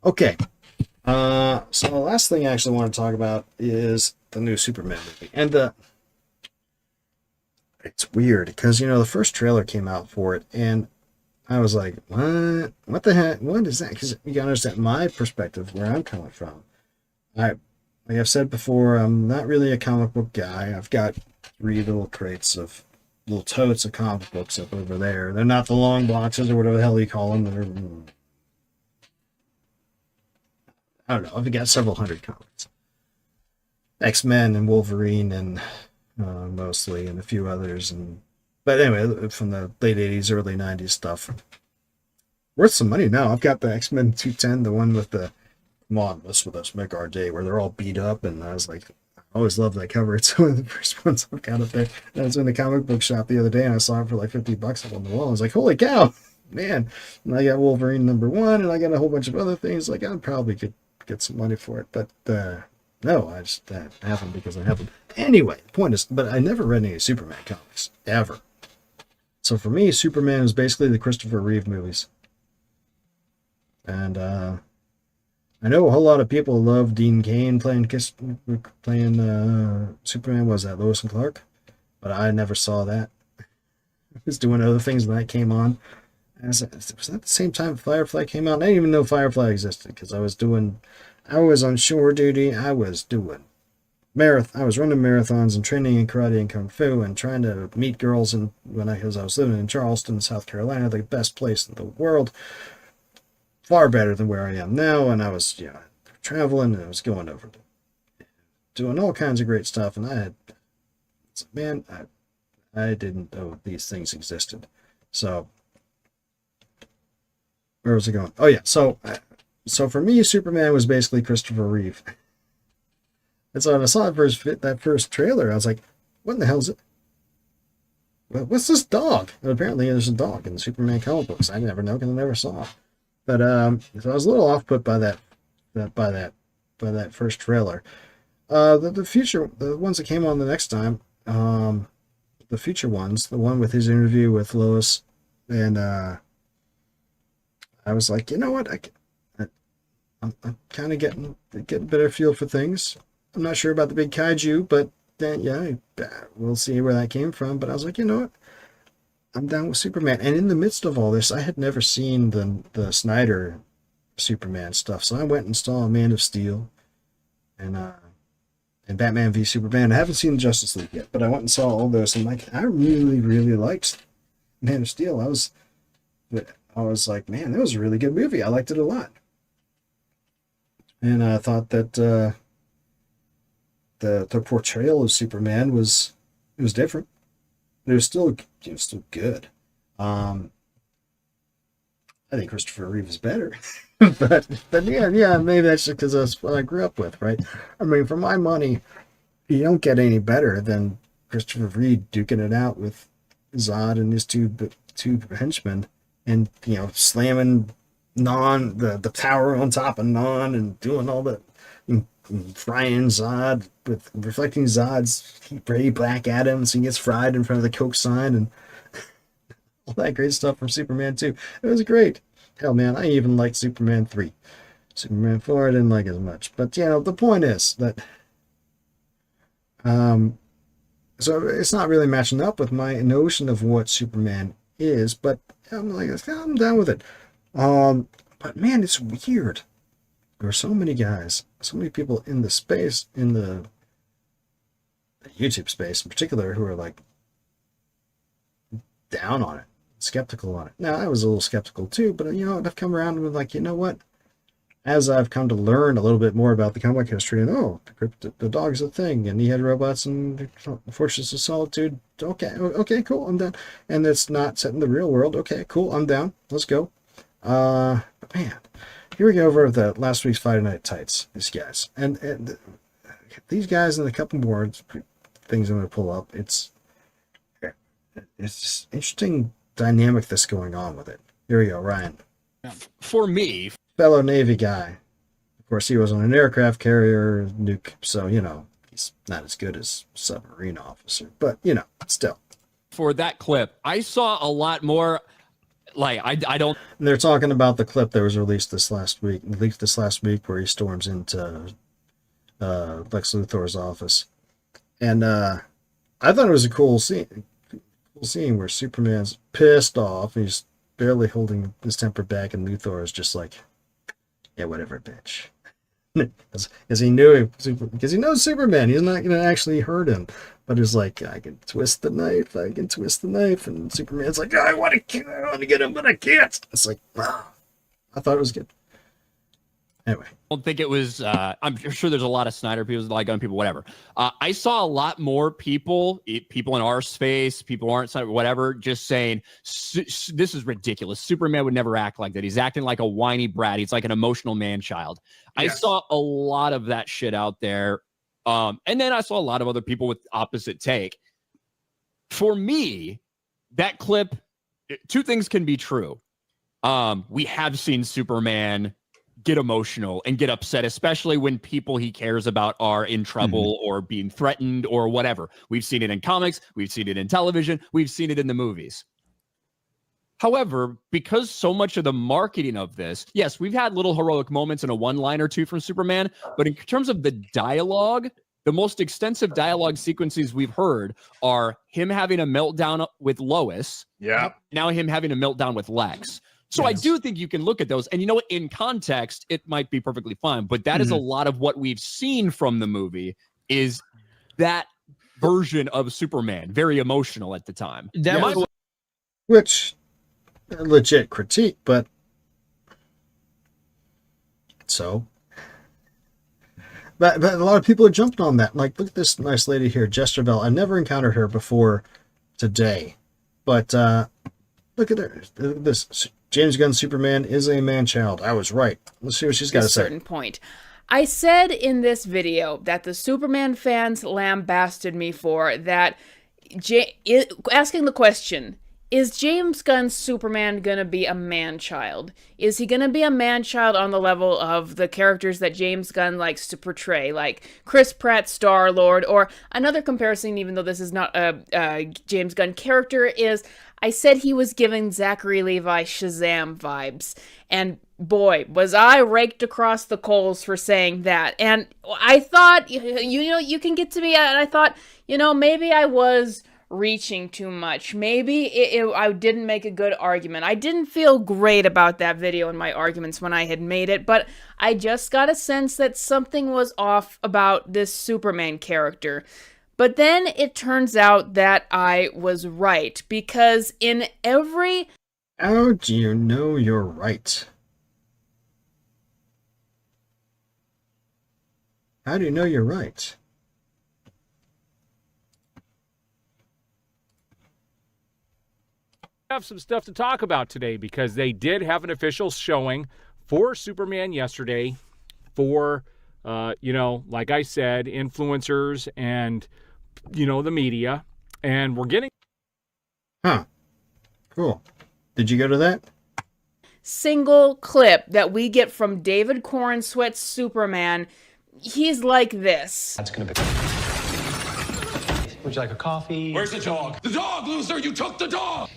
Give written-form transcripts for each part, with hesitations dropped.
Okay. So the last thing I actually want to talk about is the new Superman movie. And it's weird because, the first trailer came out for it, and I was like, what? What the heck? What is that? Because you gotta understand my perspective, where I'm coming from. Like I've said before, I'm not really a comic book guy. I've got three little crates of little totes of comic books up over there. They're not the long boxes or whatever the hell you call them. I don't know. I've got several hundred comics. X-Men and Wolverine and mostly, and a few others. But anyway, from the late '80s, early '90s stuff, worth some money now. I've got the X-Men 210, the one with the "Come on, mess with us, make our day," where they're all beat up, and I was like, I always loved that cover. It's one of the first ones I've got up there. And I was in the comic book shop the other day, and I saw it for like $50 up on the wall. I was like, holy cow, man! And I got Wolverine #1, and I got a whole bunch of other things. Like I probably could get some money for it, but no, I just happened because I happened. Anyway, the point is, but I never read any Superman comics ever. So for me, Superman is basically the Christopher Reeve movies, and I know a whole lot of people love Dean Cain playing Superman. Was that Lois and Clark? But I never saw that. I was doing other things when that came on. Was that the same time Firefly came out? I didn't even know Firefly existed because I was on shore duty. I was running marathons and training in karate and kung fu and trying to meet girls. And because I was living in Charleston, South Carolina, the best place in the world, far better than where I am now. And I was, traveling, and I was going over doing all kinds of great stuff. And man, I didn't know these things existed. So where was it going? Oh yeah, so for me, Superman was basically Christopher Reeve. And so when I saw that first trailer, I was like, what in the hell is it? What's this dog? And apparently there's a dog in the Superman comic books. I never know because I never saw it. But so I was a little off put by that first trailer. The ones that came on the next time, the future ones, the one with his interview with Lois, and I was like, you know what, I'm kind of getting a better feel for things. I'm not sure about the big kaiju, but then yeah, we'll see where that came from. But I was like, you know what, I'm down with Superman. And in the midst of all this, I had never seen the Snyder Superman stuff, so I went and saw Man of Steel and Batman v Superman. I haven't seen Justice League yet, but I went and saw all those, and like I really really liked Man of Steel. I was like, man, that was a really good movie. I liked it a lot, and I thought that the portrayal of Superman was different. It was still good. Um, I think Christopher Reeve is better, but yeah, maybe that's just because that's what I grew up with, right? I mean, for my money, you don't get any better than Christopher Reeve duking it out with Zod and his two henchmen, and slamming the tower on top of Non, and doing all the and frying Zod with reflecting Zod's heat ray back at him, so he gets fried in front of the Coke sign and all that great stuff from Superman 2. It was great. Hell, man, I even liked Superman 3. Superman 4 I didn't like as much. But, the point is that um, so it's not really matching up with my notion of what Superman is, but I'm down with it. But man, it's weird. There are so many guys, so many people in the space, in the YouTube space in particular, who are like down on it, skeptical on it. Now, I was a little skeptical too, but I've come around and been like, you know what? As I've come to learn a little bit more about the comic history, and the dog's a thing, and he had robots and Fortress of Solitude. Okay, cool, I'm down. And it's not set in the real world. Okay, cool, I'm down. Let's go. But man, here we go over the last week's Friday Night Tights. These guys, and these guys, and a couple more things I'm going to pull up. It's just interesting dynamic that's going on with it. Here we go, Ryan. For me, fellow Navy guy. Of course, he was on an aircraft carrier nuke, so he's not as good as submarine officer, but still. for that clip, I saw a lot more. like I don't. And they're talking about the clip that was released this last week, where he storms into Lex Luthor's office, and I thought it was a cool scene where Superman's pissed off. He's barely holding his temper back, and Luthor is just like, "Yeah, whatever, bitch." Because he knows Superman. He's not gonna actually hurt him, but he's like, I can twist the knife, and Superman's like, I want to get him, but I can't. It's like, wow. I thought it was good. Anyway, Don't think it was. I'm sure there's a lot of Snyder people, like gun people, whatever. I saw a lot more people in our space, people who aren't Snyder, whatever, just saying this is ridiculous. Superman would never act like that. He's acting like a whiny brat. He's like an emotional man child. Yes. I saw a lot of that shit out there, and then I saw a lot of other people with opposite take. For me, that clip, two things can be true. We have seen Superman get emotional and get upset, especially when people he cares about are in trouble or being threatened or whatever. We've seen it in comics, we've seen it in television, we've seen it in the movies. However, because so much of the marketing of this, yes, we've had little heroic moments and a one-line or two from Superman, but in terms of the dialogue, the most extensive dialogue sequences we've heard are him having a meltdown with Lois. Yeah. Now him having a meltdown with Lex. So yes. I do think you can look at those, and you know what? In context, it might be perfectly fine, but that is a lot of what we've seen from the movie is that version of Superman, very emotional at the time. Which, a legit critique, but so. But a lot of people are jumping on that. Like, look at this nice lady here, Jesterville. I've never encountered her before today, but look at her. This James Gunn's Superman is a man-child. I was right. Let's see what she's got to say. A certain point. I said in this video that the Superman fans lambasted me for that. Asking the question, is James Gunn's Superman going to be a man-child? Is he going to be a man-child on the level of the characters that James Gunn likes to portray, like Chris Pratt's Star-Lord, or another comparison, even though this is not a James Gunn character, is I said he was giving Zachary Levi Shazam vibes, and boy, was I raked across the coals for saying that. And I thought, you can get to me, and I thought, maybe I was reaching too much. Maybe I didn't make a good argument. I didn't feel great about that video and my arguments when I had made it, but I just got a sense that something was off about this Superman character. But then it turns out that I was right, because in every... How do you know you're right? How do you know you're right? Have some stuff to talk about today, because they did have an official showing for Superman yesterday for, like I said, influencers and, the media. And we're getting... Huh. Cool. Did you go to that? Single clip that we get from David Corenswet's Superman, he's like this. That's gonna be... Would you like a coffee? Where's the dog? The dog, loser! You took the dog!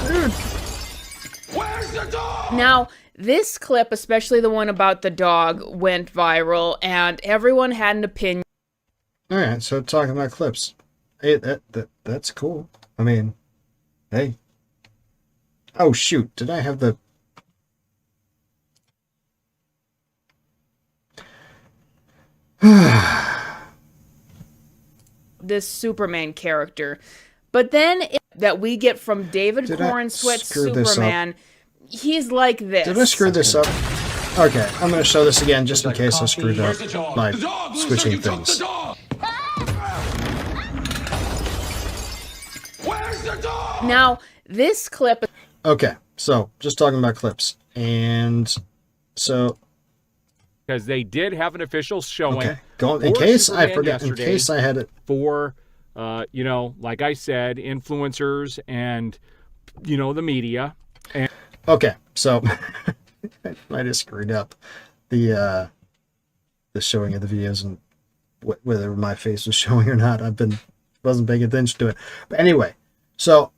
Dude. Where's the dog? Now, this clip, especially the one about the dog, went viral, and everyone had an opinion. All right, so talking about clips. Hey, that's cool. I mean, hey. Oh, shoot. Did I have the... this Superman character. But then that we get from David Corenswet's Superman, he's like this. Did I screw this up? Okay, I'm going to show this again just in case I screwed up by switching things. Where's the dog? Now, this clip... Okay, so just talking about clips. And so... Because they did have an official showing. Okay, in case I forget, in case I had it... For, like I said, influencers and, the media. And okay, so I might have screwed up the showing of the videos and whether my face was showing or not. Wasn't paying attention to it. But anyway, so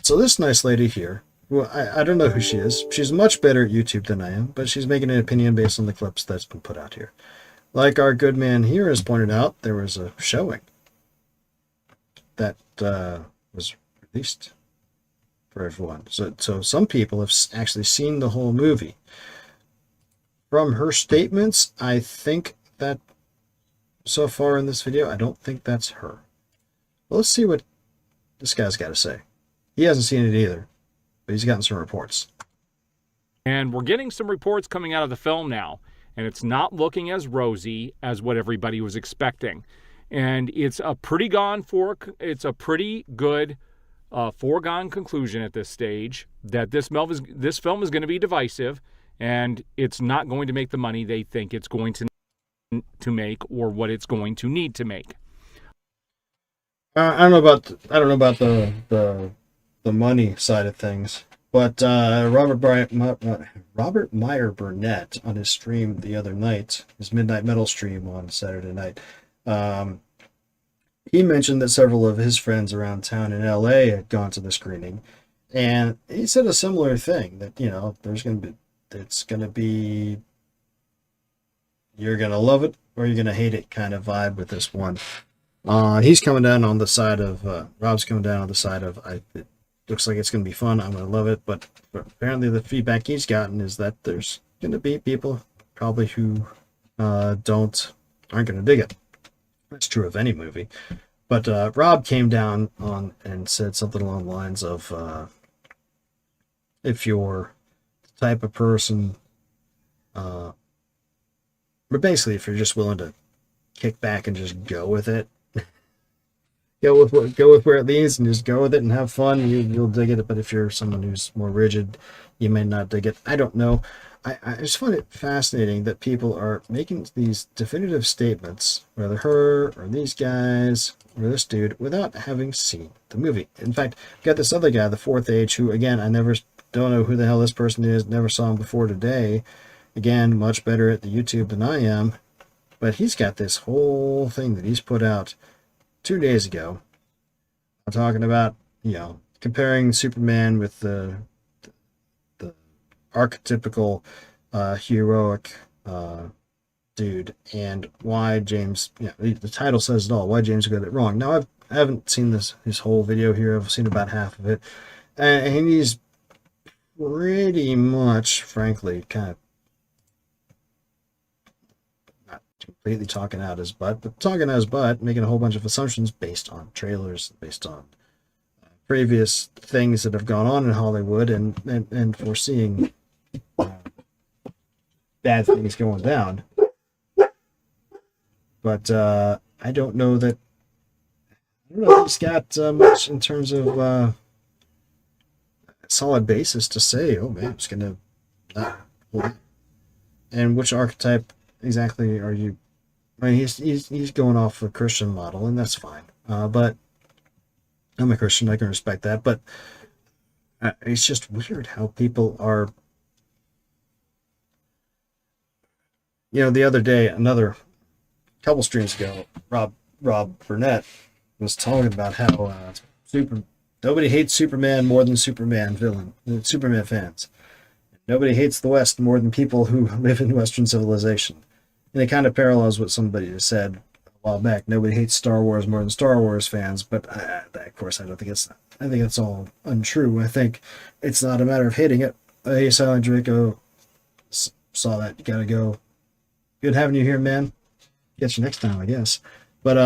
So this nice lady here, well, I don't know who she is. She's much better at YouTube than I am, but she's making an opinion based on the clips that's been put out here. Like our good man here has pointed out, there was a showing that was released for everyone. So some people have actually seen the whole movie. From her statements, I think that so far in this video, I don't think that's her. Well, let's see what this guy's got to say. He hasn't seen it either, but he's gotten some reports. And we're getting some reports coming out of the film now, and it's not looking as rosy as what everybody was expecting. And it's a pretty good foregone conclusion at this stage that this film is going to be divisive, and it's not going to make the money they think it's going to make or what it's going to need to make. I don't know about the money side of things, but Robert Meyer Burnett on his stream the other night, his Midnight Metal stream on Saturday night, he mentioned that several of his friends around town in LA had gone to the screening, and he said a similar thing, that it's gonna be you're gonna love it or you're gonna hate it kind of vibe with this one. He's coming down on the side of Rob's coming down on the side of it looks like it's gonna be fun. I'm gonna love it, but apparently the feedback he's gotten is that there's gonna be people probably who aren't gonna dig it. That's true of any movie. But Rob came down on and said something along the lines of, if you're the type of person, but basically if you're just willing to kick back and just go with it, go with where it leads and just go with it and have fun, you'll dig it. But if you're someone who's more rigid, you may not dig it. I don't know. I just find it fascinating that people are making these definitive statements, whether her or these guys or this dude, without having seen the movie. In fact, we got this other guy, the Fourth Age, who, again, don't know who the hell this person is, never saw him before today. Again, much better at the YouTube than I am. But he's got this whole thing that he's put out 2 days ago. I'm talking about, comparing Superman with the archetypical heroic dude, and why James, the title says it all, why James got it wrong. Now, I haven't seen his whole video here. I've seen about half of it, and he's pretty much, frankly, kind of not completely talking out his butt, but talking out his butt, making a whole bunch of assumptions based on trailers, based on previous things that have gone on in Hollywood, and foreseeing bad things going down. But I don't know that he's got much in terms of solid basis to say, oh man, it's gonna not hold up. And which archetype exactly are you? I mean, he's going off a Christian model, and that's fine. But I'm a Christian, I can respect that. But it's just weird how people are. The other day, another couple streams ago, Rob Burnett was talking about how nobody hates Superman more than Superman fans. Nobody hates the West more than people who live in Western civilization. And it kind of parallels what somebody has said a while back. Nobody hates Star Wars more than Star Wars fans, but of course I think it's all untrue. I think it's not a matter of hating it. Hey, Silent Draco, saw that. You gotta go. Good having you here, man. Get you next time, I guess. But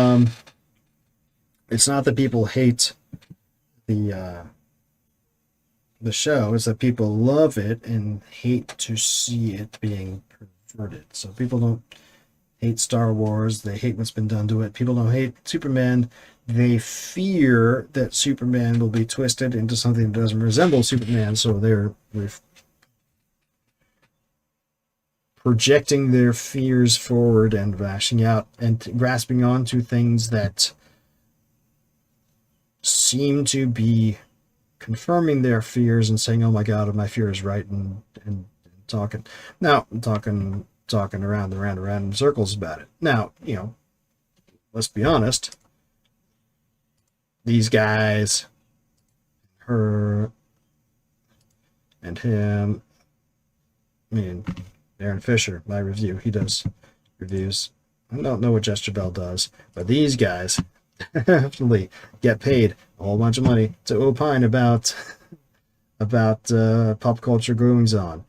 it's not that people hate the show. It's that people love it and hate to see it being perverted. So people don't hate Star Wars. They hate what's been done to it. People don't hate Superman. They fear that Superman will be twisted into something that doesn't resemble Superman. So they're projecting their fears forward and lashing out and grasping onto things that seem to be confirming their fears and saying, oh my God, my fear is right, and talking. Now, I'm talking around in circles about it. Now, let's be honest. These guys, her and him. I mean, Aaron Fisher, my review. He does reviews. I don't know what Jester Bell does, but these guys definitely get paid a whole bunch of money to opine about pop culture goings on.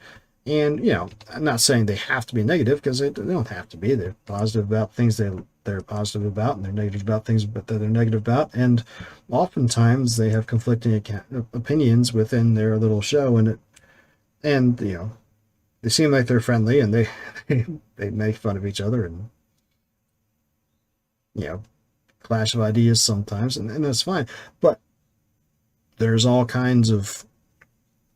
And, you know, I'm not saying they have to be negative, because they don't have to be. They're positive about things they're positive about, and they're negative about things that they're negative about. And oftentimes they have conflicting opinions within their little show, and you know, they seem like they're friendly, and they make fun of each other, and, you know, clash of ideas sometimes, and that's fine. But there's all kinds of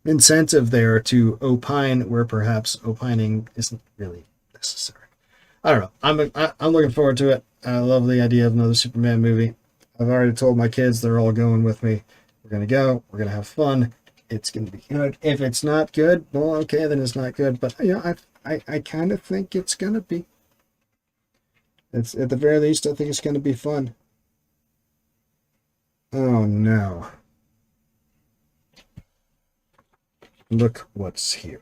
incentive there to opine where perhaps opining isn't really necessary. I don't know. I'm looking forward to it. I love the idea of another Superman movie. I've already told my kids, they're all going with me. We're going to go. We're going to have fun. It's going to be good. If it's not good, well, okay, then it's not good. But, you know, I kind of think it's going to be. It's, at the very least, I think it's going to be fun. Oh, no. Look what's here.